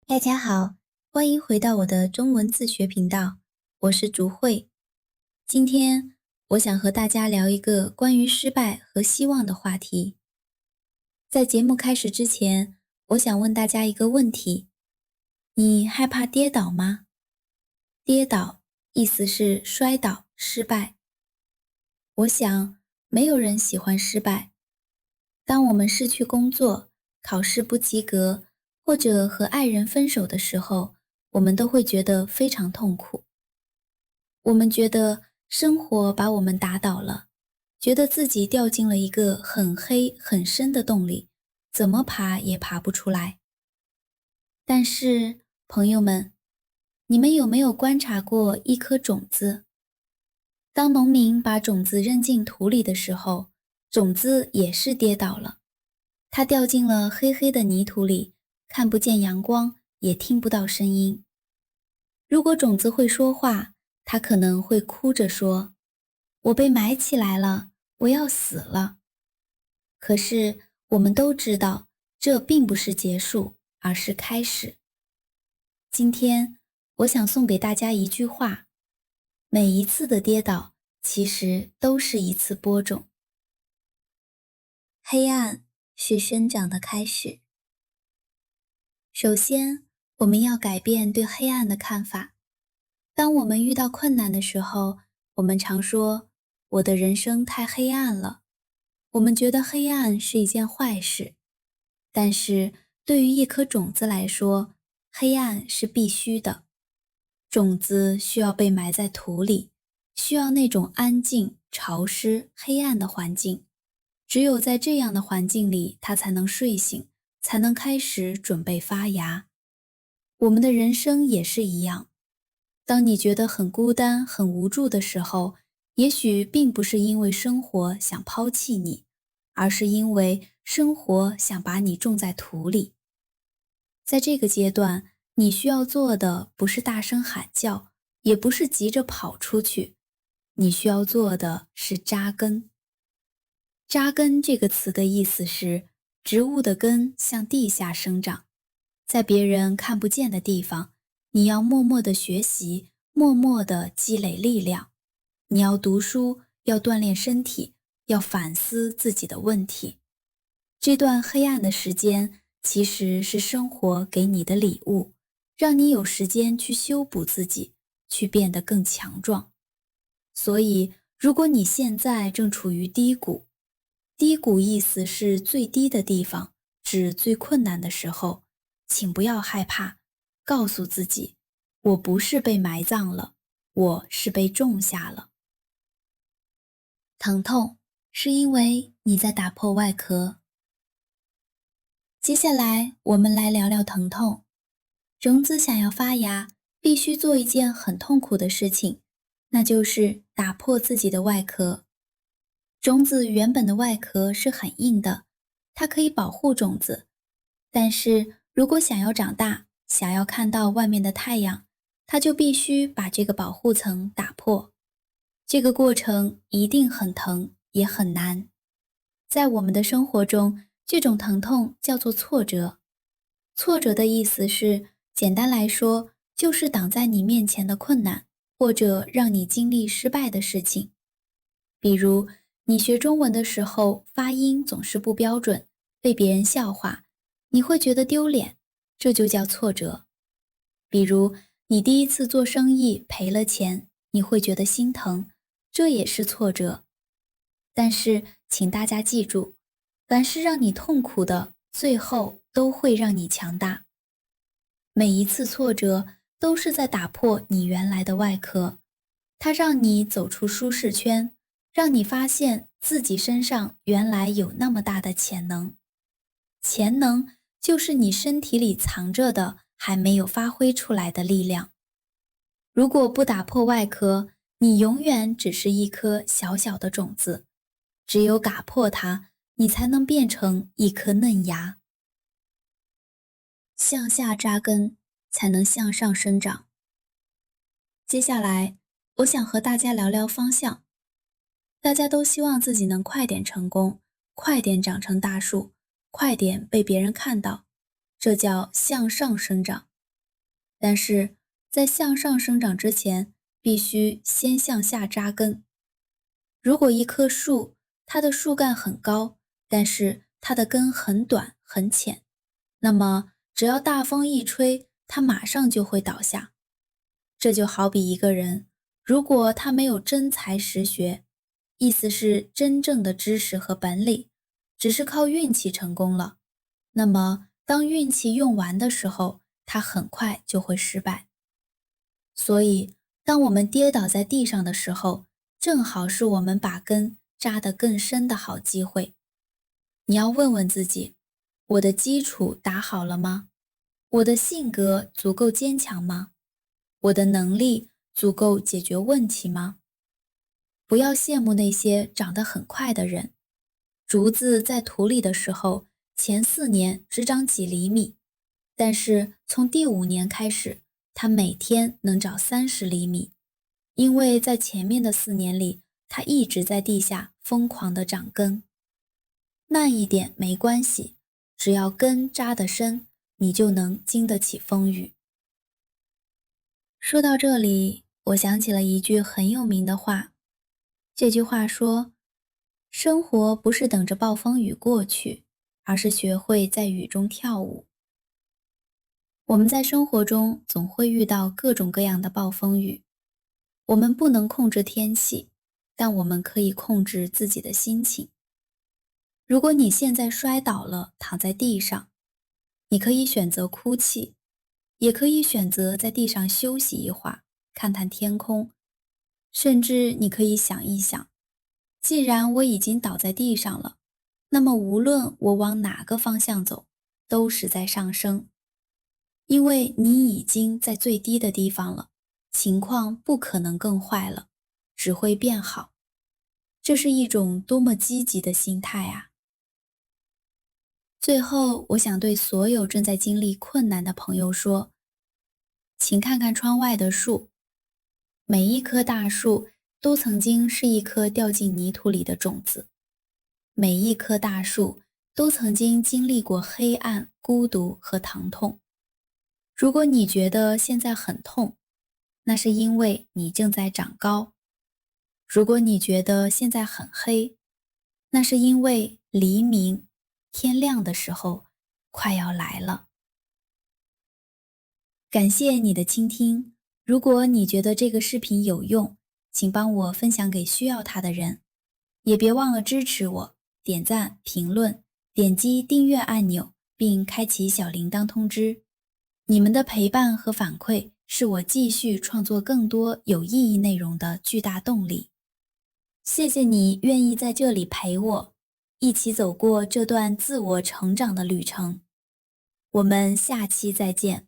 大家好，欢迎回到我的中文自学频道，我是竹慧。今天我想和大家聊一个关于失败和希望的话题。在节目开始之前，我想问大家一个问题：你害怕跌倒吗？跌倒意思是摔倒、失败。我想没有人喜欢失败。当我们失去工作、考试不及格，或者和爱人分手的时候，我们都会觉得非常痛苦。我们觉得生活把我们打倒了，觉得自己掉进了一个很黑很深的洞里，怎么爬也爬不出来。但是，朋友们，你们有没有观察过一颗种子？当农民把种子扔进土里的时候，种子也是跌倒了。它掉进了黑黑的泥土里，看不见阳光，也听不到声音。如果种子会说话，它可能会哭着说：“我被埋起来了，我要死了。”可是我们都知道，这并不是结束，而是开始。今天，我想送给大家一句话：每一次的跌倒，其实都是一次播种。黑暗是生长的开始。首先，我们要改变对黑暗的看法。当我们遇到困难的时候，我们常说：“我的人生太黑暗了。”我们觉得黑暗是一件坏事。但是，对于一颗种子来说，黑暗是必须的。种子需要被埋在土里，需要那种安静、潮湿、黑暗的环境。只有在这样的环境里，它才能睡醒，才能开始准备发芽。我们的人生也是一样。当你觉得很孤单、很无助的时候，也许并不是因为生活想抛弃你，而是因为生活想把你种在土里。在这个阶段，你需要做的不是大声喊叫，也不是急着跑出去，你需要做的是扎根。扎根这个词的意思是，植物的根向地下生长，在别人看不见的地方，你要默默地学习，默默地积累力量。你要读书，要锻炼身体，要反思自己的问题。这段黑暗的时间，其实是生活给你的礼物，让你有时间去修补自己，去变得更强壮。所以，如果你现在正处于低谷，低谷意思是最低的地方，指最困难的时候，请不要害怕，告诉自己，我不是被埋葬了，我是被种下了。疼痛是因为你在打破外壳。接下来，我们来聊聊疼痛。种子想要发芽，必须做一件很痛苦的事情，那就是打破自己的外壳。种子原本的外壳是很硬的，它可以保护种子。但是如果想要长大，想要看到外面的太阳，它就必须把这个保护层打破。这个过程一定很疼，也很难。在我们的生活中，这种疼痛叫做挫折。挫折的意思是，简单来说，就是挡在你面前的困难，或者让你经历失败的事情。比如，你学中文的时候，发音总是不标准，被别人笑话，你会觉得丢脸，这就叫挫折。比如，你第一次做生意赔了钱，你会觉得心疼，这也是挫折。但是，请大家记住，凡是让你痛苦的，最后都会让你强大。每一次挫折都是在打破你原来的外壳，它让你走出舒适圈，让你发现自己身上原来有那么大的潜能。潜能就是你身体里藏着的还没有发挥出来的力量。如果不打破外壳，你永远只是一颗小小的种子。只有打破它，你才能变成一颗嫩芽。向下扎根，才能向上生长。接下来，我想和大家聊聊方向。大家都希望自己能快点成功，快点长成大树，快点被别人看到，这叫向上生长。但是在向上生长之前，必须先向下扎根。如果一棵树，它的树干很高，但是它的根很短很浅，那么只要大风一吹，它马上就会倒下。这就好比一个人，如果他没有真才实学，意思是真正的知识和本领，只是靠运气成功了，那么当运气用完的时候，他很快就会失败。所以，当我们跌倒在地上的时候，正好是我们把根扎得更深的好机会。你要问问自己，我的基础打好了吗？我的性格足够坚强吗？我的能力足够解决问题吗？不要羡慕那些长得很快的人。竹子在土里的时候，前4年只长几厘米，但是从第5年开始，它每天能长30厘米，因为在前面的4年里，它一直在地下疯狂地长根。慢一点没关系，只要根扎得深，你就能经得起风雨。说到这里，我想起了一句很有名的话。这句话说，生活不是等着暴风雨过去，而是学会在雨中跳舞。我们在生活中总会遇到各种各样的暴风雨，我们不能控制天气，但我们可以控制自己的心情。如果你现在摔倒了，躺在地上，你可以选择哭泣，也可以选择在地上休息一会儿，看看天空，甚至你可以想一想，既然我已经倒在地上了，那么无论我往哪个方向走，都是在上升，因为你已经在最低的地方了，情况不可能更坏了，只会变好。这是一种多么积极的心态啊！最后，我想对所有正在经历困难的朋友说，请看看窗外的树，每一棵大树都曾经是一颗掉进泥土里的种子，每一棵大树都曾经经历过黑暗、孤独和疼痛。如果你觉得现在很痛，那是因为你正在长高；如果你觉得现在很黑，那是因为黎明天亮的时候快要来了。感谢你的倾听。如果你觉得这个视频有用，请帮我分享给需要它的人。也别忘了支持我，点赞、评论，点击订阅按钮，并开启小铃铛通知。你们的陪伴和反馈是我继续创作更多有意义内容的巨大动力。谢谢你愿意在这里陪我，一起走过这段自我成长的旅程。我们下期再见。